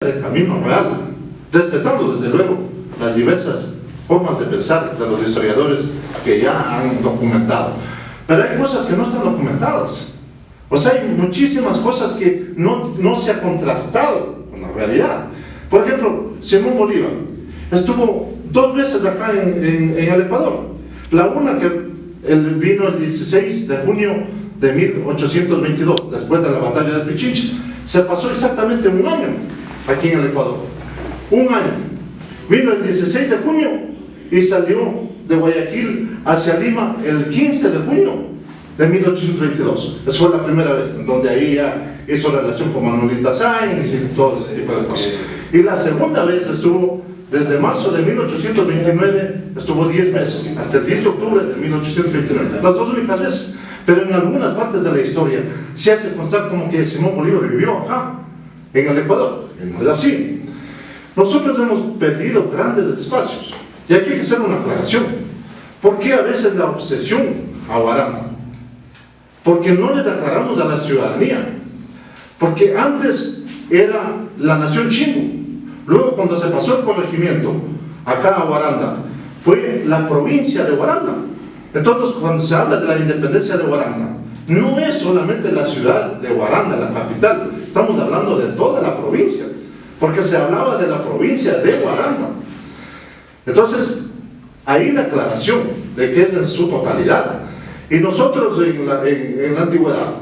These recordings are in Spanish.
del camino real, respetando desde luego las diversas formas de pensar de los historiadores que ya han documentado. Pero hay cosas que no están documentadas. O sea, hay muchísimas cosas que no se ha contrastado con la realidad. Por ejemplo, Simón Bolívar estuvo 2 veces acá en el Ecuador. La una que él vino el 16 de junio de 1822, después de la batalla de Pichincha. Se pasó exactamente 1 año aquí en el Ecuador. 1 año. Vino el 16 de junio y salió de Guayaquil hacia Lima el 15 de junio de 1822. Esa fue la primera vez, en donde ahí ya hizo relación con Manuelita Sáenz y todo ese tipo de cosas. Y la segunda vez estuvo desde marzo de 1829, estuvo 10 meses, hasta el 10 de octubre de 1829. Las 2 únicas veces. Pero en algunas partes de la historia se hace constar como que Simón Bolívar vivió acá, en el Ecuador. Y no es así. Nosotros hemos perdido grandes espacios. Y aquí hay que hacer una aclaración. ¿Por qué a veces la obsesión a Guaranda? Porque no le declaramos a la ciudadanía. Porque antes era la nación Chimbo. Luego, cuando se pasó el corregimiento acá a Guaranda, fue la provincia de Guaranda. Entonces, cuando se habla de la independencia de Guaranda, no es solamente la ciudad de Guaranda, la capital. Estamos hablando de toda la provincia, porque se hablaba de la provincia de Guaranda. Entonces, ahí la aclaración de que es en su totalidad. Y nosotros en la antigüedad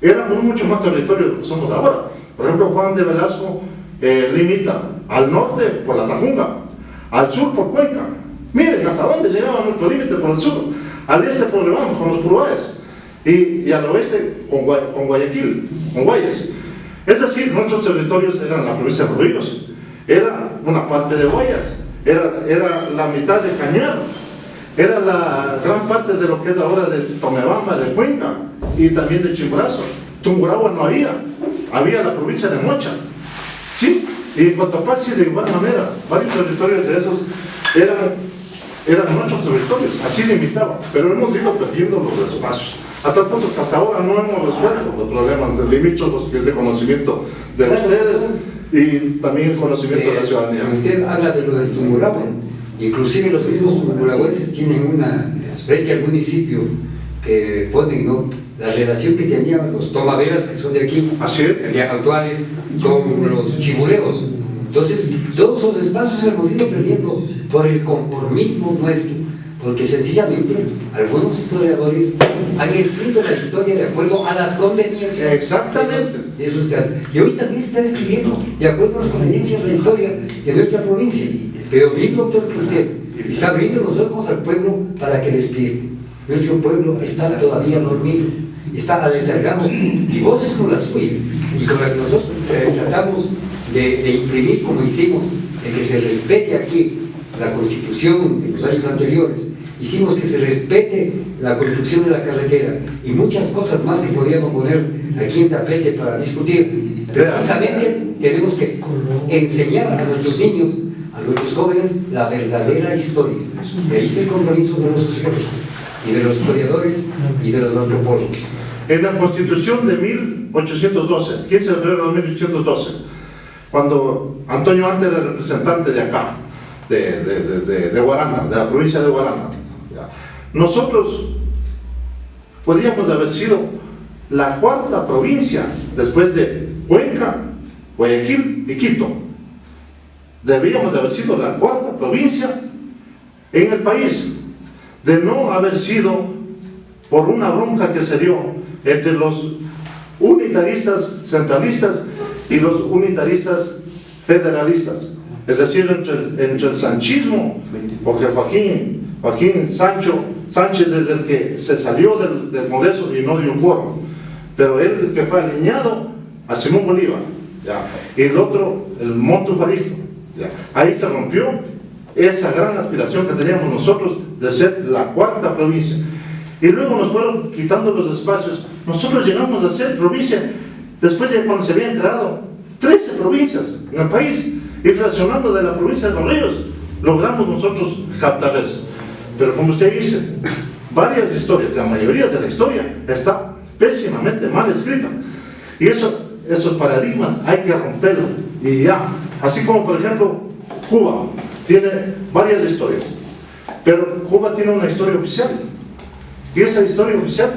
éramos mucho más territorio de lo que somos ahora. Por ejemplo, Juan de Velasco limita al norte por la Tajunga, al sur por Cuenca. Miren hasta dónde llegaba nuestro límite por el sur, al este por León, con los Puruáes, y al oeste con Guayaquil, con Guayas. Es decir, nuestros territorios eran la provincia de Ríos, era una parte de Guayas, era la mitad de Cañar, era la gran parte de lo que es ahora de Tomebamba, de Cuenca, y también de Chimborazo. Tungurahua no había la provincia de Mocha, ¿sí? Y Cotopaxi de igual manera, varios territorios de esos eran nuestros territorios, así limitaban, pero hemos ido perdiendo los espacios, a tal punto que hasta ahora no hemos resuelto los problemas de limítrofos, que es de conocimiento de ustedes y también el conocimiento de la ciudadanía. Usted habla de lo del Tungurahua, inclusive los mismos tungurahuenses tienen frente al municipio que ponen, ¿no?, la relación que tenían los tomaveras, que son de aquí, actuales, con los chimuleos. Entonces, todos esos espacios hemos ido perdiendo por el conformismo nuestro, porque sencillamente algunos historiadores han escrito la historia de acuerdo a las conveniencias. Exactamente. De esos teatros. Y hoy también se está escribiendo de acuerdo a las conveniencias de la historia de nuestra provincia. Pero bien, doctor, que usted está abriendo los ojos al pueblo para que despierte. Nuestro pueblo está todavía dormido, está aletargado, y voces como la suya, y con la que nosotros tratamos de imprimir, como hicimos, de que se respete aquí la Constitución de los años anteriores. Hicimos que se respete la construcción de la carretera y muchas cosas más que podríamos poner aquí en tapete para discutir. Precisamente tenemos que enseñar a nuestros niños, a nuestros jóvenes, la verdadera historia. Y ahí está el compromiso de los sociólogos y de los historiadores y de los antropólogos. En la Constitución de 1812, 15 de febrero de 1812, cuando Antonio Ante era representante de acá, de Guaranda, de la provincia de Guaranda, nosotros podríamos haber sido la 4ª provincia después de Cuenca, Guayaquil y Quito. Debíamos haber sido la 4ª provincia en el país, de no haber sido por una bronca que se dio entre los unitaristas centralistas y los unitaristes federalistas, es decir, entre el sanchismo, porque Joaquín Sánchez es el que se salió del Congreso y no dio un quórum, pero él el que fue alineado a Simón Bolívar, ¿ya? Y el otro, el Monto Juaristo, ¿ya? Ahí se rompió esa gran aspiración que teníamos nosotros de ser la 4ª provincia, y luego nos fueron quitando los espacios. Nosotros llegamos a ser provincia después de cuando se habían creado 13 provincias en el país, y fraccionando de la provincia de Los Ríos logramos nosotros captar eso. Pero como usted dice, varias historias, la mayoría de la historia está pésimamente mal escrita, y esos paradigmas hay que romperlos. y ya. Así como, por ejemplo, Cuba tiene varias historias, pero Cuba tiene una historia oficial. Y esa historia oficial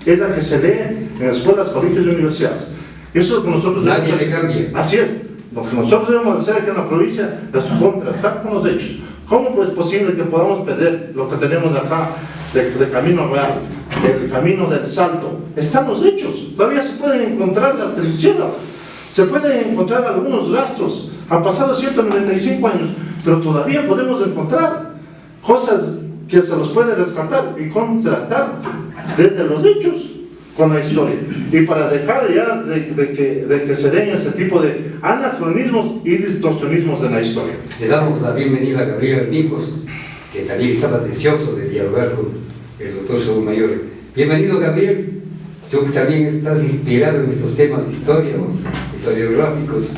es la que se lee en escuelas, colegios y universidades. Eso es lo que nosotros Nadie debemos le hacer. cambia. Así es. Lo que nosotros debemos hacer aquí en la provincia es contrastar con los hechos. ¿Cómo es posible que podamos perder lo que tenemos acá de camino real, el camino del salto? Están los hechos. Todavía se pueden encontrar las trincheras, se pueden encontrar algunos rastros. Han pasado 195 años, pero todavía podemos encontrar cosas que se los puede rescatar y contrastar desde los hechos con la historia, y para dejar ya de que se den ese tipo de anacronismos y distorsionismos de la historia. Le damos la bienvenida a Gabriel Arnicos, que también estaba deseoso de dialogar con el doctor Saúl Mayor. Bienvenido, Gabriel. Tú que también estás inspirado en estos temas históricos, historiográficos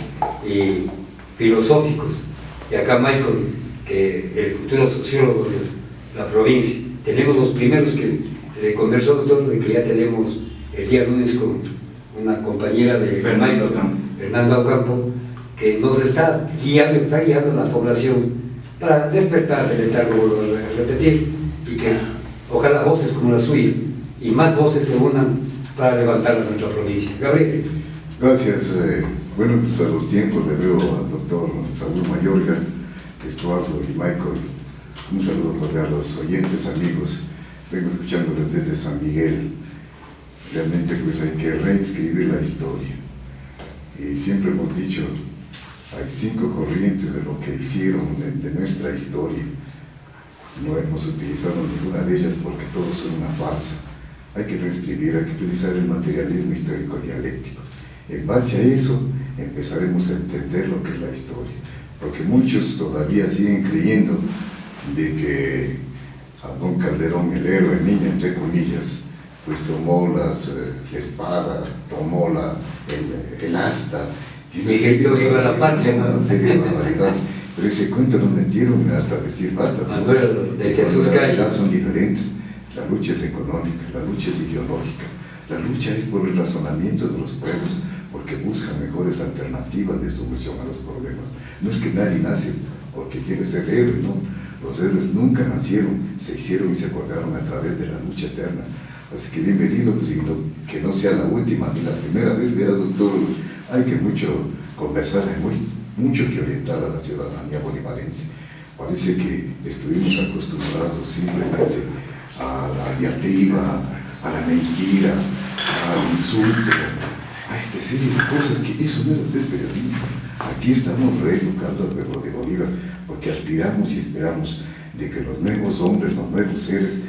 y filosóficos. Y acá Michael, que el futuro sociólogo de la provincia. Tenemos los primeros que le conversó, doctor, de que ya tenemos el día lunes con una compañera de Fernando Ocampo, que nos está guiando a la población para despertar del letargo, vuelvo a repetir, y que ojalá voces como la suya y más voces se unan para levantar a nuestra provincia. Gabriel. Gracias. Bueno, pues a los tiempos le veo al doctor Saúl Mayorga, Estuardo y Michael. Un saludo cordial a los oyentes, amigos. Vengo escuchándoles desde San Miguel. Realmente pues hay que reescribir la historia. Y siempre hemos dicho, hay 5 corrientes de lo que hicieron de nuestra historia. No hemos utilizado ninguna de ellas porque todos son una farsa. Hay que reescribir, hay que utilizar el materialismo histórico dialéctico. En base a eso empezaremos a entender lo que es la historia. Porque muchos todavía siguen creyendo de que Abdón Calderón, el héroe niño, entre comillas, pues tomó la espada, tomó el asta, y Miguelito viva la patria, ¿no? Pero ese cuento lo metieron hasta decir basta. Manuel de Jesús La Calle. realidad son diferentes. La lucha es económica, la lucha es ideológica, la lucha es por el razonamiento de los pueblos, porque buscan mejores alternativas de solución a los problemas. No es que nadie nace porque quiere ser héroe, no. Los héroes nunca nacieron, se hicieron y se colgaron a través de la lucha eterna. Así que bienvenido, pues, y que no sea la última ni la primera vez. Vea, doctor, hay que mucho conversar, hay mucho que orientar a la ciudadanía bolivarense. Parece que estuvimos acostumbrados simplemente a la diatriba, a la mentira, al insulto, a esta serie de cosas que eso no es hacer periodismo. Aquí estamos reeducando al pueblo de Bolívar porque aspiramos y esperamos de que los nuevos hombres, los nuevos seres